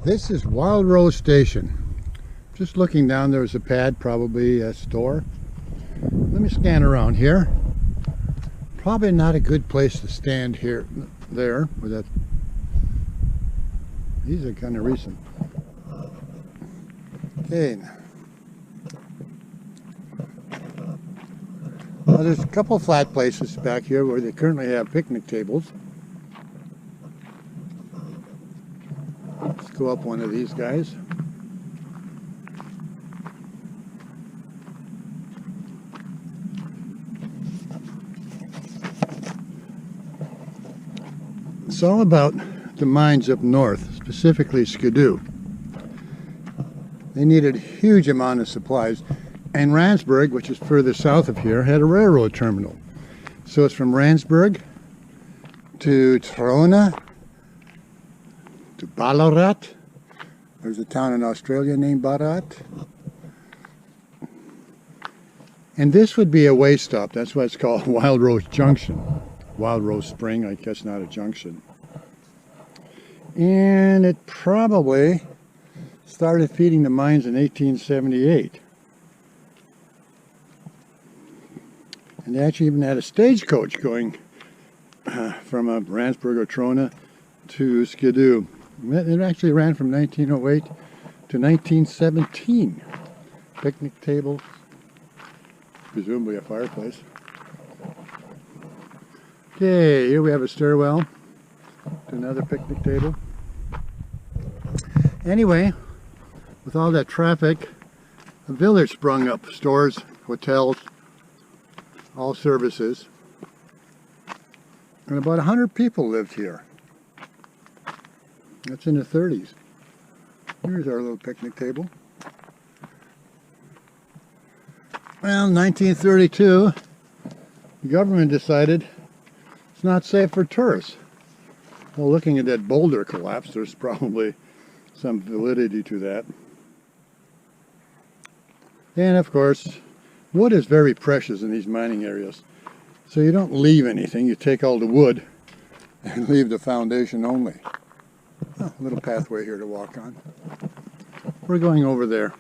This is Wildrose Station. Just looking down, there's a pad, probably a store. Let me scan around here. Probably not a good place to stand here, there, with that. These are kind of recent. Okay. Well, there's a couple flat places back here where they currently have picnic tables. Let's go up one of these guys. It's all about the mines up north, specifically Skidoo. They needed a huge amount of supplies, and Randsburg, which is further south of here, had a railroad terminal. So it's from Randsburg to Trona to Ballarat. There's a town in Australia named Ballarat. And this would be a way stop. That's why it's called Wildrose Junction. Wildrose Spring, I guess, not a junction. And it probably started feeding the mines in 1878. And they actually even had a stagecoach going from Randsburg or Trona to Skidoo. It actually ran from 1908 to 1917. Picnic table, presumably a fireplace. Okay, here we have a stairwell to another picnic table. Anyway, with all that traffic, a village sprung up. Stores, hotels, all services. And about 100 people lived here. That's in the 30s. Here's our little picnic table. Well, in 1932, the government decided it's not safe for tourists. Well, looking at that boulder collapse, there's probably some validity to that. And of course, wood is very precious in these mining areas. So you don't leave anything, you take all the wood and leave the foundation only. Oh, a little pathway here to walk on. We're going over there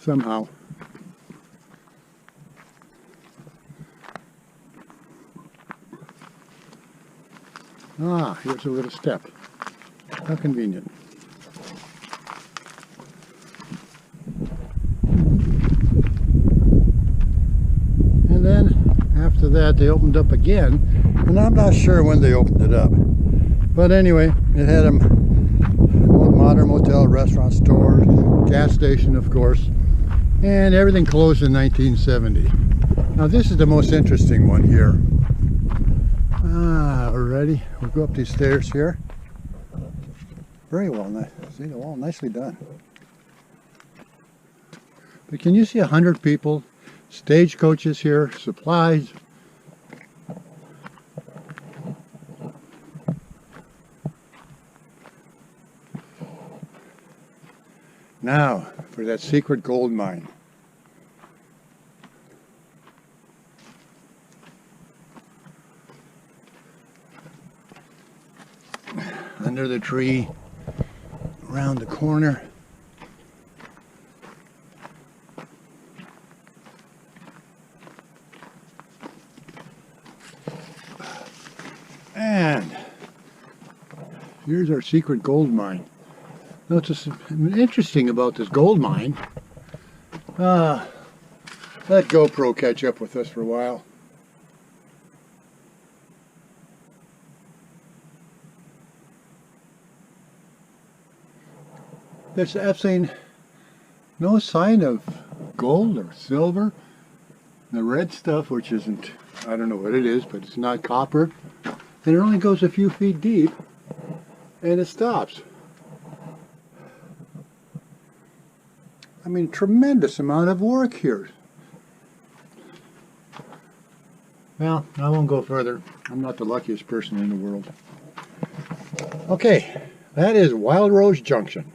somehow. Ah, here's a little step. How convenient. And then after that they opened up again, and I'm not sure when they opened it up. But anyway, it had a modern motel, restaurant, store, gas station, of course, and everything closed in 1970. Now this is the most interesting one here. Ah, we're ready. We'll go up these stairs here. Very well, see the wall, nicely done. But can you see 100 people, stagecoaches here, supplies? Now, for that secret gold mine. Under the tree, around the corner. And here's our secret gold mine. Now, what's interesting about this gold mine, let GoPro catch up with us for a while. There's absolutely no sign of gold or silver. The red stuff, which isn't, I don't know what it is, but it's not copper. And it only goes a few feet deep, and it stops. I mean, tremendous amount of work here. Well, I won't go further. I'm not the luckiest person in the world. Okay, that is Wildrose Junction.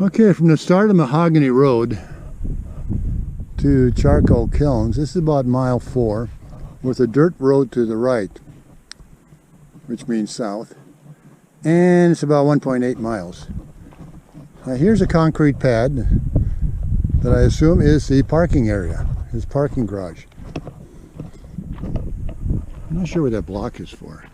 Okay, from the start of Mahogany Road to Charcoal Kilns, this is about mile 4, with a dirt road to the right, which means south, and it's about 1.8 miles. Here's a concrete pad that I assume is the parking area, his parking garage. I'm not sure what that block is for.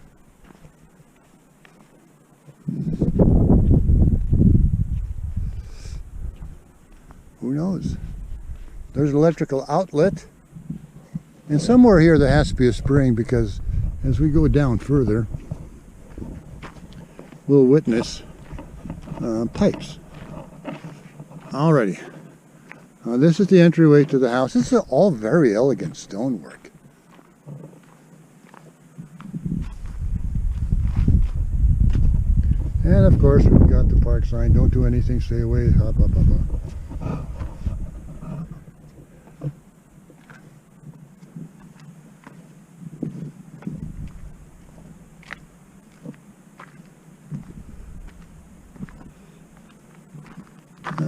Who knows? There's an electrical outlet, and somewhere here there has to be a spring, because as we go down further we'll witness pipes. Alrighty, this is the entryway to the house. This is all very elegant stonework. And of course we've got the park sign, don't do anything, stay away, hop, hop, hop, hop.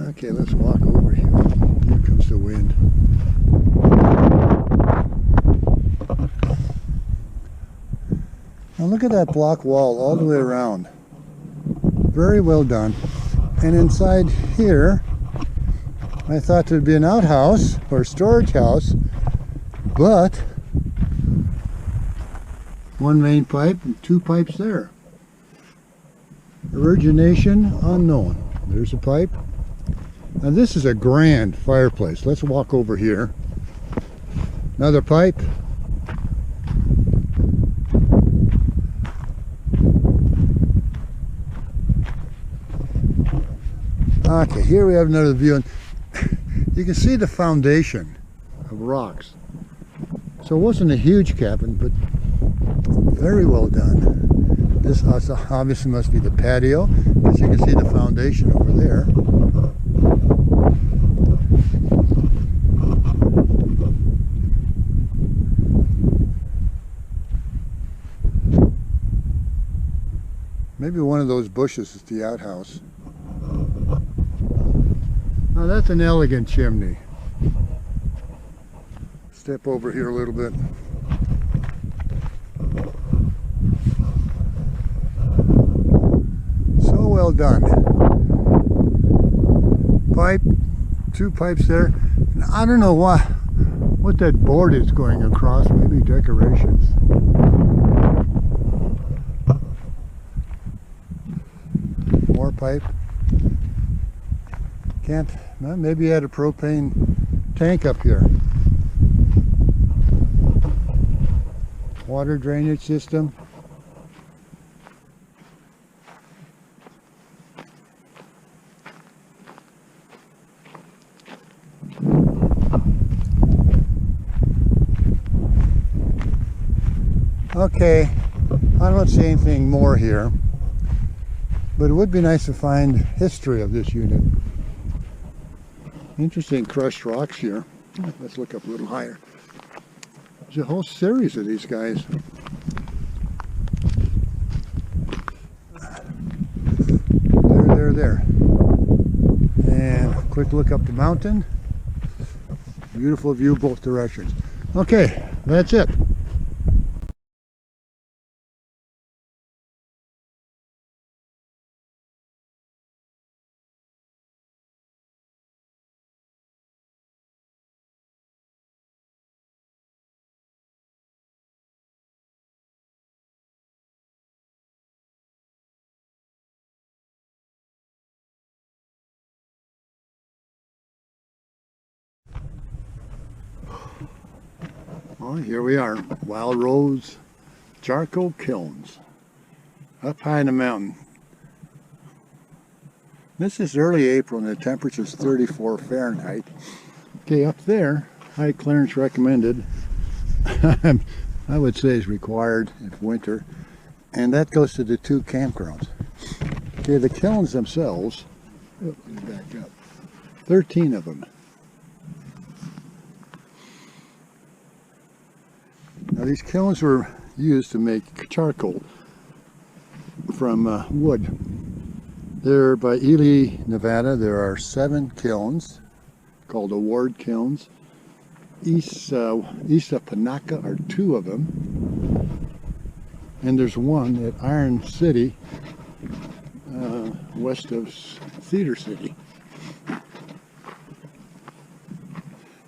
Okay, let's walk over here. Here comes the wind. Now look at that block wall all the way around. Very well done. And inside here, I thought there'd be an outhouse or storage house, but one main pipe and 2 pipes there. Origination unknown. There's a pipe. Now this is a grand fireplace. Let's walk over here. Another pipe. Okay, here we have another view, and you can see the foundation of rocks. So it wasn't a huge cabin, but very well done. This obviously must be the patio, because you can see the foundation over there. Maybe one of those bushes is the outhouse. Now that's an elegant chimney. Step over here a little bit. So well done. Pipe, 2 pipes there. And I don't know what that board is going across. Maybe decorations. More pipe. Can't, well, maybe you had a propane tank up here. Water drainage system. Okay, I don't see anything more here, but it would be nice to find history of this unit. Interesting crushed rocks here. Let's look up a little higher. There's a whole series of these guys. There. And a quick look up the mountain. Beautiful view both directions. Okay, that's it. Well, here we are, Wildrose Charcoal Kilns, up high in the mountain. This is early April and the temperature is 34 Fahrenheit. Okay, up there, high clearance recommended. I would say is required if winter, and that goes to the 2 campgrounds. Okay, the kilns themselves, let me back up, 13 of them. Now these kilns were used to make charcoal from wood. There by Ely, Nevada, there are 7 kilns called Award kilns. East of Panaca are 2 of them. And there's one at Iron City, west of Cedar City.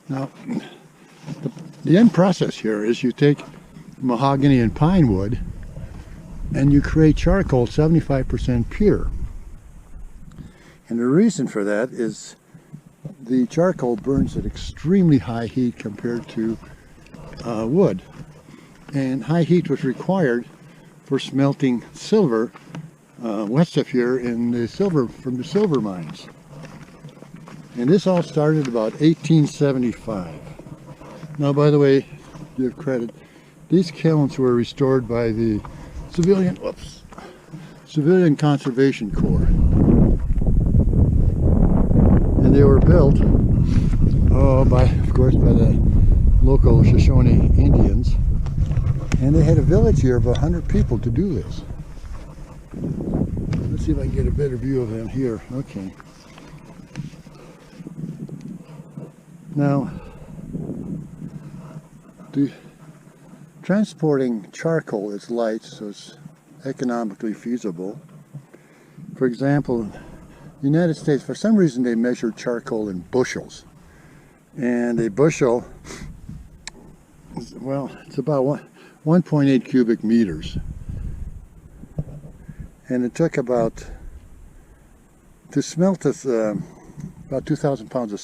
Now, the end process here is you take mahogany and pine wood and you create charcoal 75% pure. And the reason for that is the charcoal burns at extremely high heat compared to wood. And high heat was required for smelting silver west of here from the silver mines. And this all started about 1875. Now, by the way, give credit, these kilns were restored by the Civilian Conservation Corps. And they were built, of course, by the local Shoshone Indians. And they had a village here of 100 people to do this. Let's see if I can get a better view of them here. Okay. Now, transporting charcoal is light, so it's economically feasible. For example, the United States, for some reason, they measure charcoal in bushels. And a bushel, it's about 1.8 cubic meters. And it took to smelt this, about 2,000 pounds of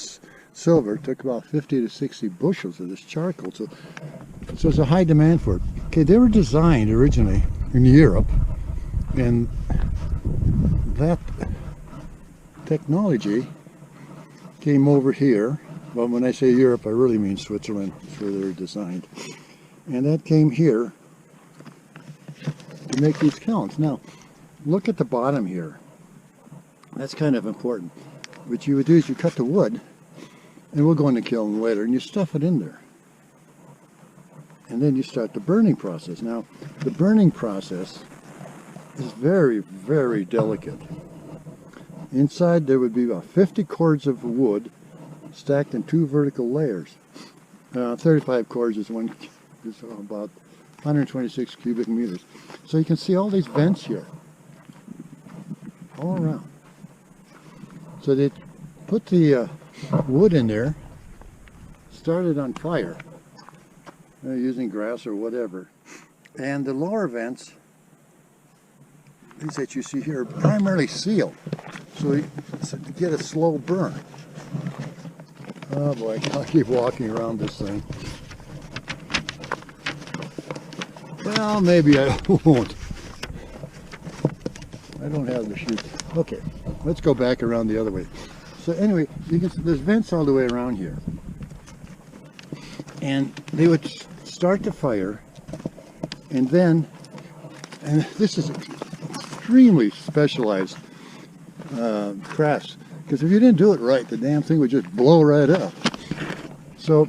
silver, it took about 50 to 60 bushels of this charcoal. So there's a high demand for it. Okay, they were designed originally in Europe, and that technology came over here. Well, when I say Europe, I really mean Switzerland. That's where they were designed. And that came here to make these kilns. Now, look at the bottom here. That's kind of important. What you would do is you cut the wood, and we'll go in the kiln later, and you stuff it in there. And then you start the burning process. Now, the burning process is very, very delicate. Inside there would be about 50 cords of wood stacked in 2 vertical layers. 35 cords is about 126 cubic meters. So you can see all these vents here, all around. So they put the wood in there, started on fire, using grass or whatever. And the lower vents, these that you see here, are primarily sealed. So you get a slow burn. Oh boy, I'll keep walking around this thing. Well, maybe I won't. I don't have the chute. Okay, let's go back around the other way. So anyway, there's vents all the way around here. And they would start the fire, and this is extremely specialized crafts, because if you didn't do it right, the damn thing would just blow right up. So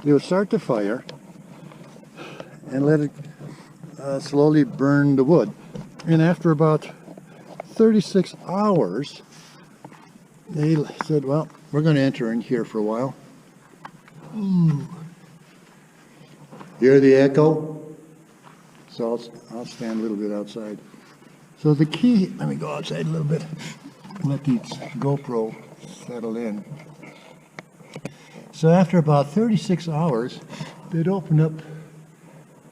they would start the fire and let it slowly burn the wood. And after about 36 hours, they said, well, we're going to enter in here for a while. Ooh. Hear the echo? So I'll stand a little bit outside. So the key, let me go outside a little bit, let the GoPro settle in. So after about 36 hours, they'd open up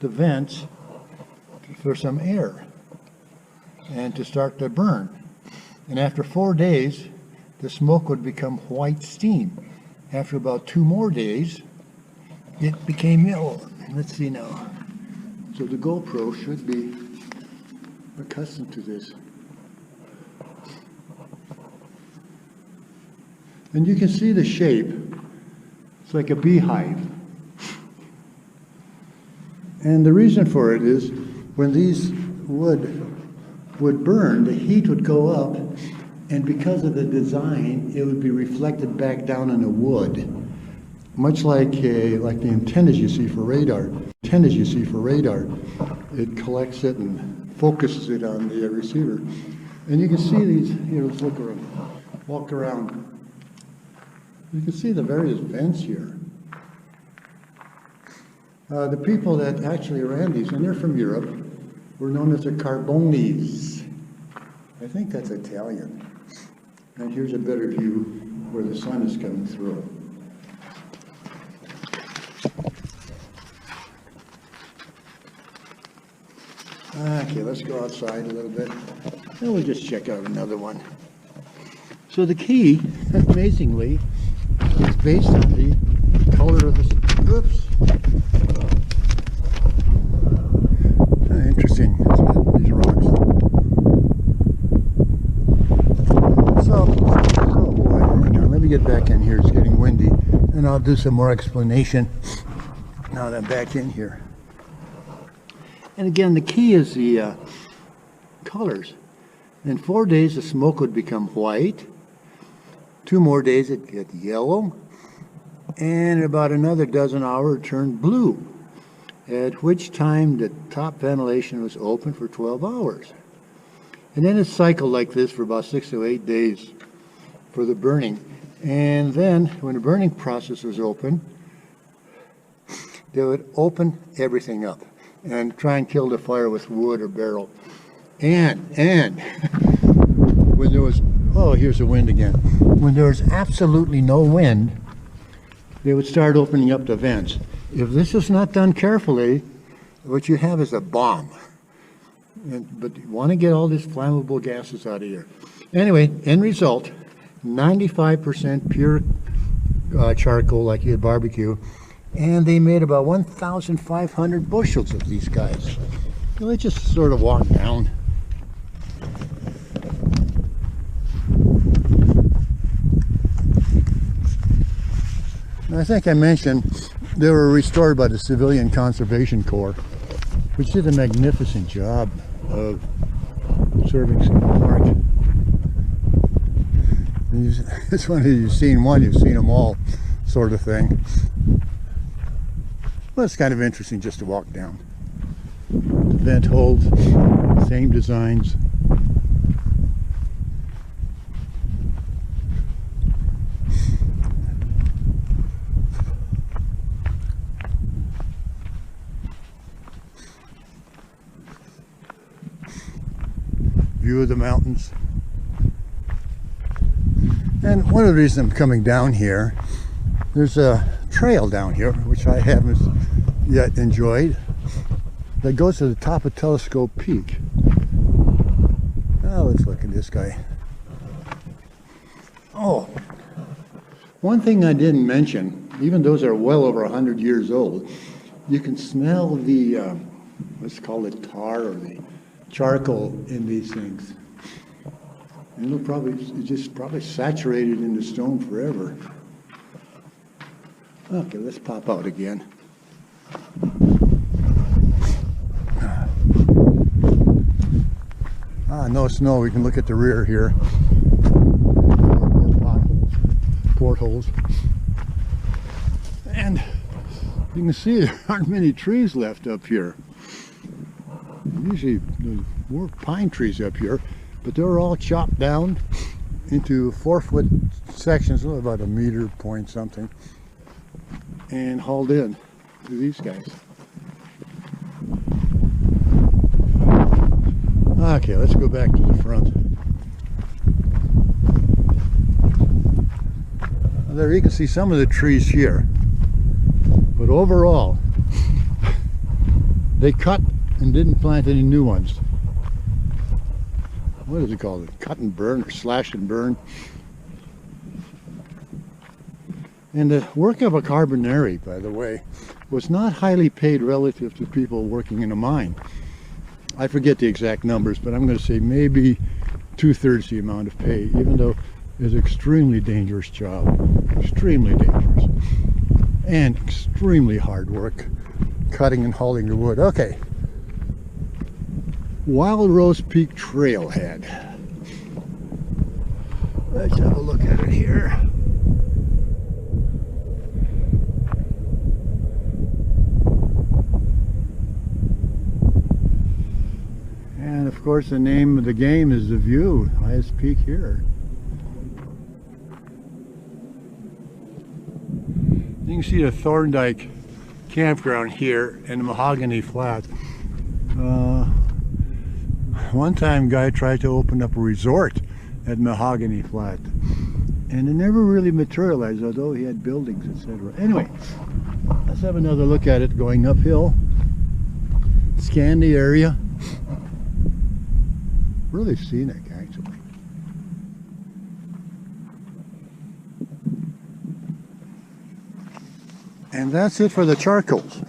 the vents for some air and to start to burn. And after 4 days, the smoke would become white steam. After about 2 more days, it became yellow. Let's see now. So the GoPro should be accustomed to this. And you can see the shape. It's like a beehive. And the reason for it is when these wood would burn, the heat would go up, and because of the design, it would be reflected back down on the wood. Much like the antennas you see for radar. It collects it and focuses it on the receiver. And you can see these, here, let's look around, walk around. You can see the various vents here. The people that actually ran these, and they're from Europe, were known as the Carbonis. I think that's Italian. And here's a better view where the sun is coming through. Okay, let's go outside a little bit, and we'll just check out another one. So the key, amazingly, is based on the color of the, oops. Interesting, isn't it, these rocks? So, oh boy, hang on, let me get back in here, it's getting windy, and I'll do some more explanation now that I'm back in here. And again, the key is the colors. In 4 days, the smoke would become white. 2 more days, it'd get yellow. And in about another dozen hours, it turned blue. At which time the top ventilation was open for 12 hours. And then it cycled like this for about 6 to 8 days for the burning. And then, when the burning process was open, they would open everything up and try and kill the fire with wood or barrel. And when there was, oh, here's the wind again. When there was absolutely no wind, they would start opening up the vents. If this is not done carefully, what you have is a bomb. But you want to get all these flammable gases out of here. Anyway, end result, 95% pure charcoal like you had barbecue. And they made about 1,500 bushels of these guys. So let's just sort of walk down. I think I mentioned they were restored by the Civilian Conservation Corps, which did a magnificent job of conserving some park. This one, you've seen one, you've seen them all, sort of thing. Well, it's kind of interesting just to walk down. The vent holes, same designs. View of the mountains. And one of the reasons I'm coming down here, there's a trail down here, which I haven't yet enjoyed, that goes to the top of Telescope Peak. Now let's look at this guy. Oh, one thing I didn't mention, even those are well over 100 years old, you can smell the, let's call it tar or the charcoal in these things. And it'll probably, it's just probably saturated in the stone forever. Okay, let's pop out again. No snow. We can look at the rear here. Portholes. And you can see there aren't many trees left up here. Usually there's more pine trees up here, but they're all chopped down into 4-foot sections, about a meter point something, and hauled in to these guys. Okay, let's go back to the front. There you can see some of the trees here, but overall they cut and didn't plant any new ones. What is it called? Cut and burn, or slash and burn. And the work of a carbonari, by the way, was not highly paid relative to people working in a mine. I forget the exact numbers, but I'm going to say maybe 2/3 the amount of pay, even though it's an extremely dangerous job. Extremely dangerous. And extremely hard work, cutting and hauling the wood. Okay. Wildrose Peak Trailhead. Let's have a look at it here. And of course course, the name of the game is the view, highest peak here. You can see the Thorndike campground here in the Mahogany Flat. One time, guy tried to open up a resort at Mahogany Flat, and it never really materialized, although he had buildings, etc. Anyway, let's have another look at it going uphill. Scan the area. Really scenic, actually. And that's it for the charcoals.